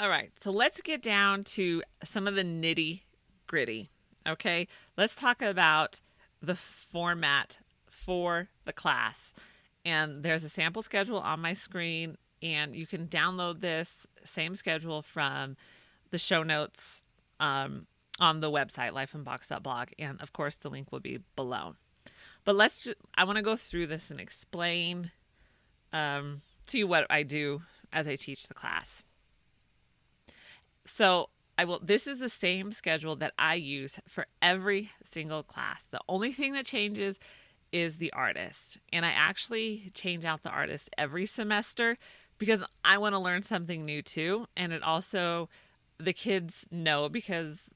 All right, so let's get down to some of the nitty gritty. Okay, let's talk about the format for the class. And there's a sample schedule on my screen, and you can download this same schedule from the show notes on the website, lifeunboxed.blog. And of course, the link will be below. But I want to go through this and explain to you what I do as I teach the class. So this is the same schedule that I use for every single class. The only thing that changes is the artist. And I actually change out the artist every semester because I want to learn something new too. And it also, the kids know because,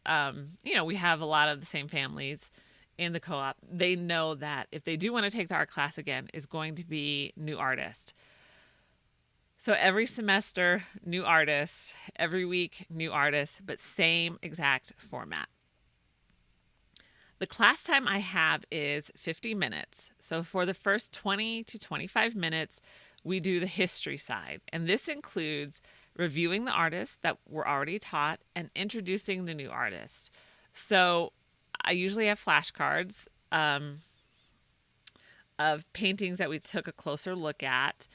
we have a lot of the same families in the co-op. They know that if they do want to take the art class again, it's going to be new artist. So every semester, new artist, every week, new artist, but same exact format. The class time I have is 50 minutes. So for the first 20 to 25 minutes, we do the history side. And this includes reviewing the artists that were already taught and introducing the new artist. So I usually have flashcards of paintings that we took a closer look at.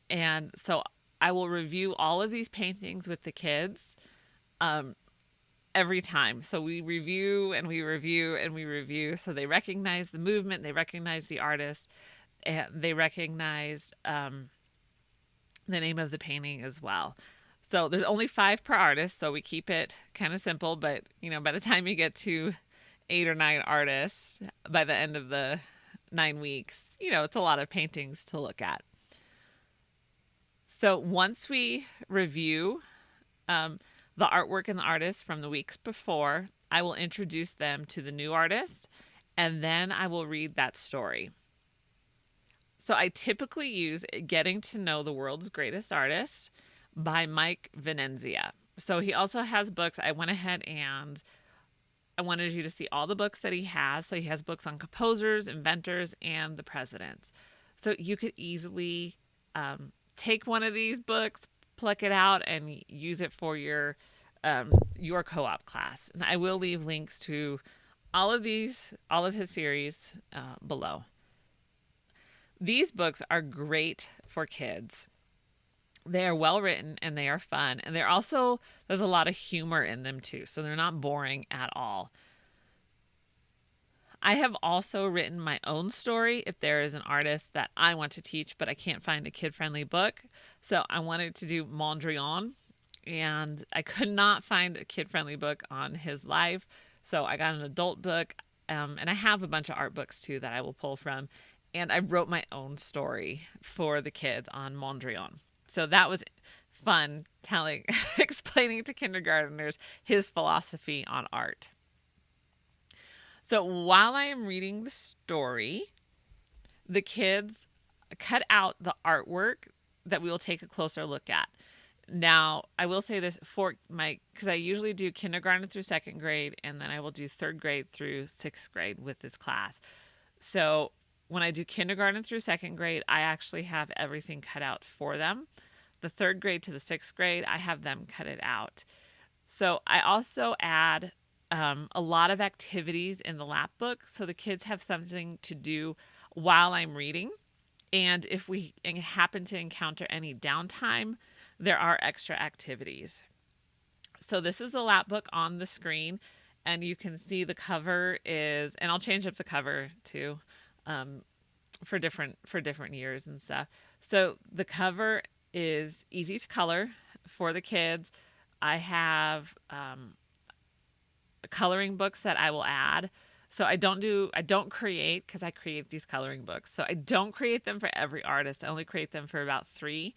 And so I will review all of these paintings with the kids every time. So we review and we review and we review. So they recognize the movement, they recognize the artist, and they recognize the name of the painting as well. So there's only 5 per artist, so we keep it kind of simple. But, by the time you get to 8 or 9 artists, by the end of the 9 weeks, it's a lot of paintings to look at. So once we review the artwork and the artist from the weeks before, I will introduce them to the new artist, and then I will read that story. So I typically use Getting to Know the World's Greatest Artist by Mike Venezia. So he also has books. I went ahead and I wanted you to see all the books that he has. So he has books on composers, inventors, and the presidents. So you could easily take one of these books, pluck it out, and use it for your co-op class. And I will leave links to all of his series below. These books are great for kids. They are well written and they are fun. And there's a lot of humor in them too. So they're not boring at all. I have also written my own story if there is an artist that I want to teach, but I can't find a kid-friendly book. So I wanted to do Mondrian, and I could not find a kid-friendly book on his life. So I got an adult book, and I have a bunch of art books too that I will pull from. And I wrote my own story for the kids on Mondrian. So that was fun explaining to kindergartners his philosophy on art. So while I am reading the story, the kids cut out the artwork that we will take a closer look at. Now, I will say this because I usually do kindergarten through 2nd grade, and then I will do 3rd grade through 6th grade with this class. So when I do kindergarten through 2nd grade, I actually have everything cut out for them. The 3rd grade to the 6th grade, I have them cut it out. So I also add a lot of activities in the lap book so the kids have something to do while I'm reading. And if we happen to encounter any downtime, there are extra activities. So this is the lap book on the screen, and you can see the cover is, and I'll change up the cover too for different years and stuff. So the cover is easy to color for the kids. I have coloring books that I will add. So I don't create, because I create these coloring books. So I don't create them for every artist. I only create them for about 3.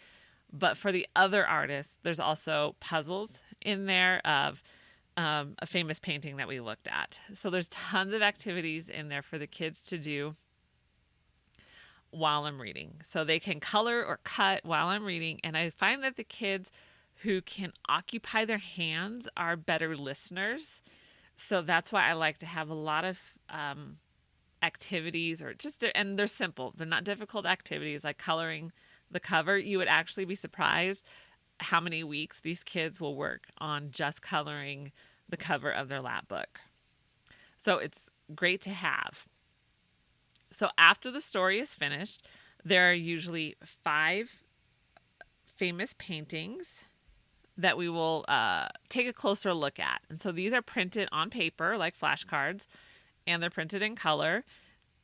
But for the other artists, there's also puzzles in there of a famous painting that we looked at. So there's tons of activities in there for the kids to do while I'm reading. So they can color or cut while I'm reading. And I find that the kids who can occupy their hands are better listeners. So that's why I like to have a lot of activities, and they're simple. They're not difficult activities like coloring the cover. You would actually be surprised how many weeks these kids will work on just coloring the cover of their lap book. So it's great to have. So after the story is finished, there are usually 5 famous paintings that we will take a closer look at. And so these are printed on paper like flashcards, and they're printed in color.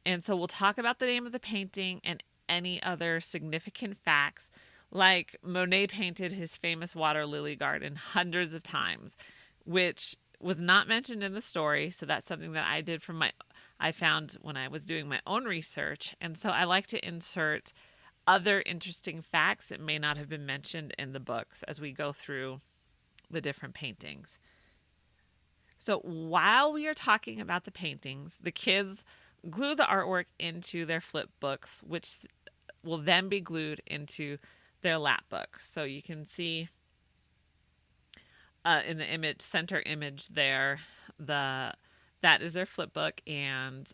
And so we'll talk about the name of the painting and any other significant facts, like Monet painted his famous water lily garden hundreds of times, which was not mentioned in the story. So that's something that I found when I was doing my own research. And so I like to insert other interesting facts that may not have been mentioned in the books as we go through the different paintings. So while we are talking about the paintings, the kids glue the artwork into their flip books, which will then be glued into their lap books. So you can see in the center image there, that is their flip book, and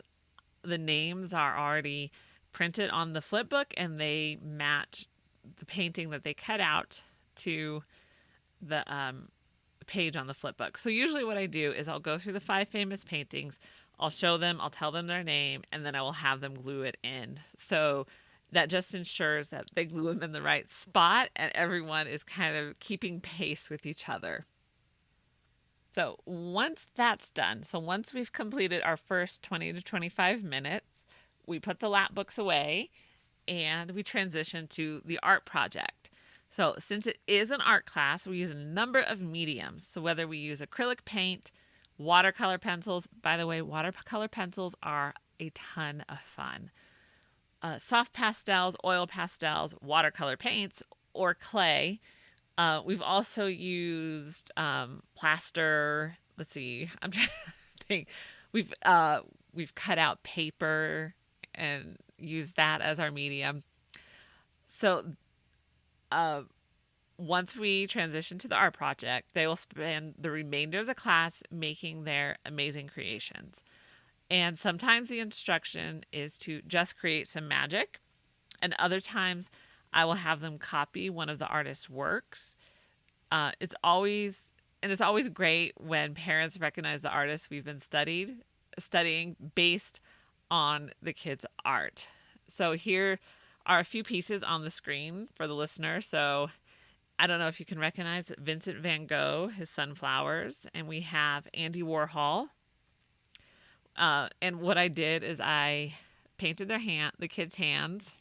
the names are already printed on the flip book, and they match the painting that they cut out to the page on the flip book. So usually what I do is I'll go through the 5 famous paintings, I'll show them, I'll tell them their name, and then I will have them glue it in. So that just ensures that they glue them in the right spot and everyone is kind of keeping pace with each other. So once that's done, once we've completed our first 20 to 25 minutes, we put the lap books away and we transition to the art project. So since it is an art class, we use a number of mediums. So whether we use acrylic paint, watercolor pencils, by the way, watercolor pencils are a ton of fun. Soft pastels, oil pastels, watercolor paints, or clay. We've also used plaster. Let's see. I'm trying to think. We've cut out paper and used that as our medium. So once we transition to the art project, they will spend the remainder of the class making their amazing creations. And sometimes the instruction is to just create some magic, and other times I will have them copy one of the artist's works. It's always great when parents recognize the artists we've been studying based on the kids' art. So here are a few pieces on the screen for the listener. So I don't know if you can recognize Vincent van Gogh, his sunflowers, and we have Andy Warhol. And what I did is I painted the kids' hands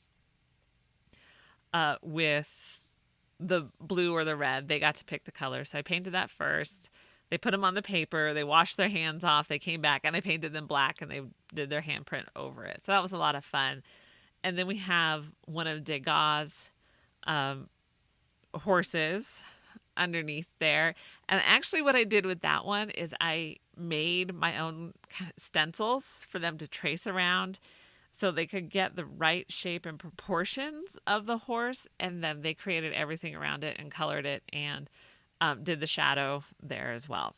with the blue or the red. They got to pick the color. So I painted that first. They put them on the paper. They washed their hands off. They came back and I painted them black and they did their handprint over it. So that was a lot of fun. And then we have one of Degas' horses underneath there. And actually what I did with that one is I made my own kind of stencils for them to trace around so they could get the right shape and proportions of the horse. And then they created everything around it and colored it and did the shadow there as well.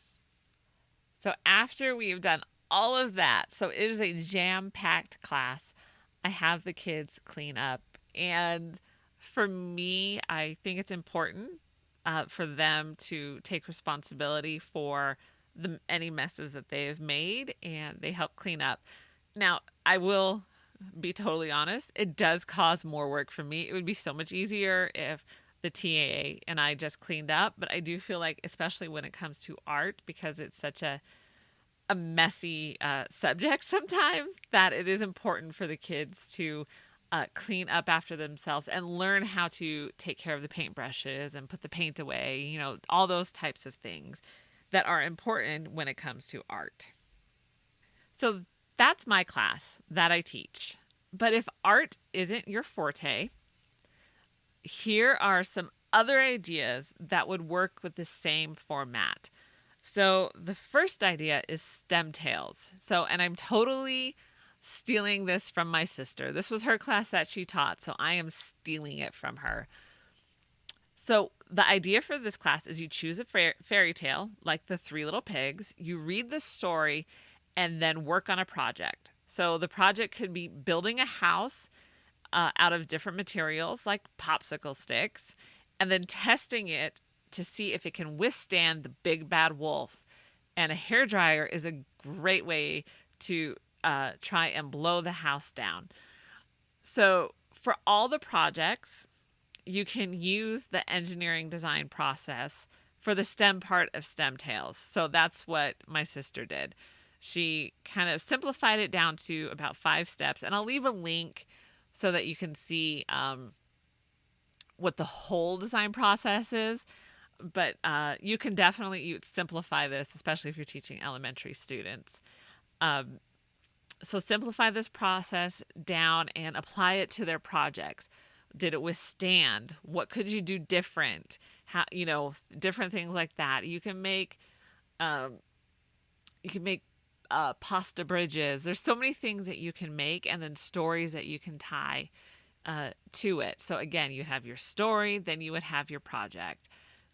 So after we've done all of that, so it is a jam-packed class, I have the kids clean up. And for me, I think it's important for them to take responsibility for any messes that they have made, and they help clean up. Now, I will be totally honest, it does cause more work for me. It would be so much easier if the TAA and I just cleaned up, but I do feel like, especially when it comes to art, because it's such a messy subject sometimes, that it is important for the kids to clean up after themselves and learn how to take care of the paintbrushes and put the paint away, all those types of things that are important when it comes to art. So that's my class that I teach. But if art isn't your forte, here are some other ideas that would work with the same format. So the first idea is stem tails. And I'm totally stealing this from my sister. This was her class that she taught, so I am stealing it from her. So the idea for this class is you choose a fairy tale, like the Three Little Pigs, you read the story, and then work on a project. So the project could be building a house out of different materials like popsicle sticks, and then testing it to see if it can withstand the big bad wolf. And a hairdryer is a great way to try and blow the house down. So for all the projects, you can use the engineering design process for the STEM part of STEM Tales. So that's what my sister did. She kind of simplified it down to about 5 steps, and I'll leave a link so that you can see what the whole design process is. But you can definitely simplify this, especially if you're teaching elementary students. So simplify this process down and apply it to their projects. Did it withstand? What could you do different? How, different things like that. You can make pasta bridges. There's so many things that you can make, and then stories that you can tie to it. So again, you have your story, then you would have your project,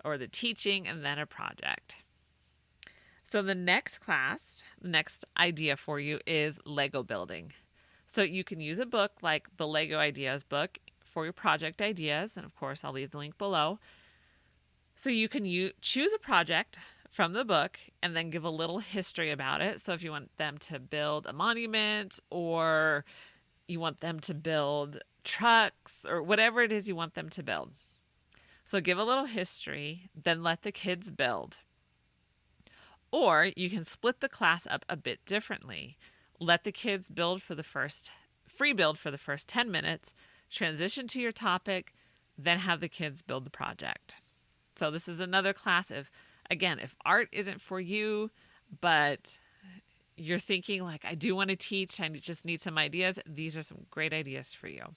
or the teaching, and then a project. So the next idea for you is Lego building. So you can use a book like the Lego Ideas book for your project ideas. And of course, I'll leave the link below. So you can choose a project from the book and then give a little history about it. So if you want them to build a monument, or you want them to build trucks, or whatever it is you want them to build. So give a little history, then let the kids build. Or you can split the class up a bit differently. Let the kids build for the first 10 minutes, transition to your topic, then have the kids build the project. So this is another class if art isn't for you, but you're thinking like, I do want to teach, I just need some ideas, these are some great ideas for you.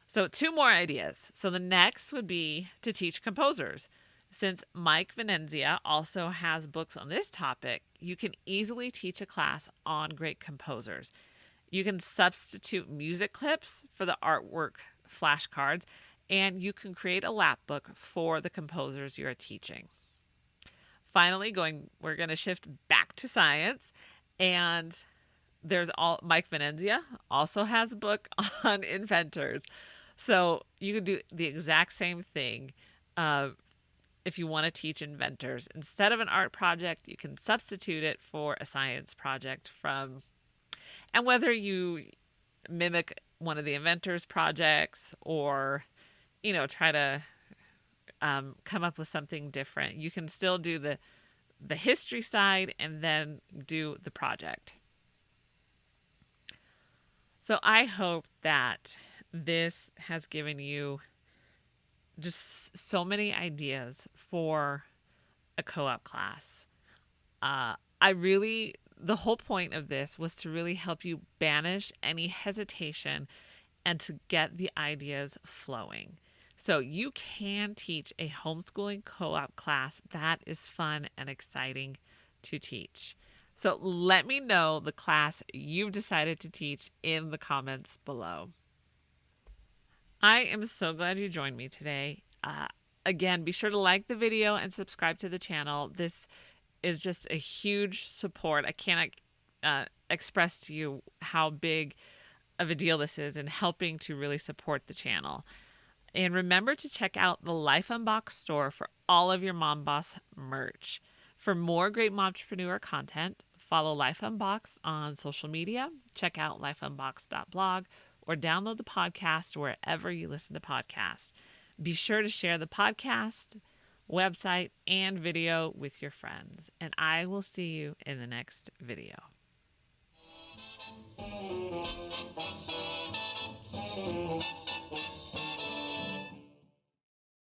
So 2 more ideas. So the next would be to teach composers. Since Mike Venenzia also has books on this topic, you can easily teach a class on great composers. You can substitute music clips for the artwork flashcards, and you can create a lap book for the composers you're teaching. Finally, we're going to shift back to science, and Mike Venenzia also has a book on inventors. So you can do the exact same thing. If you want to teach inventors, instead of an art project, you can substitute it for a science project and whether you mimic one of the inventors' projects or, try to come up with something different, you can still do the history side and then do the project. So I hope that this has given you just so many ideas for a co-op class. The whole point of this was to really help you banish any hesitation and to get the ideas flowing. So you can teach a homeschooling co-op class that is fun and exciting to teach. So let me know the class you've decided to teach in the comments below. I am so glad you joined me today. Again, be sure to like the video and subscribe to the channel. This is just a huge support. I cannot express to you how big of a deal this is in helping to really support the channel. And remember to check out the Life Unboxed store for all of your Mom Boss merch. For more great momtrepreneur content, follow Life Unboxed on social media, check out lifeunboxed.blog, or download the podcast wherever you listen to podcasts. Be sure to share the podcast, website, and video with your friends. And I will see you in the next video.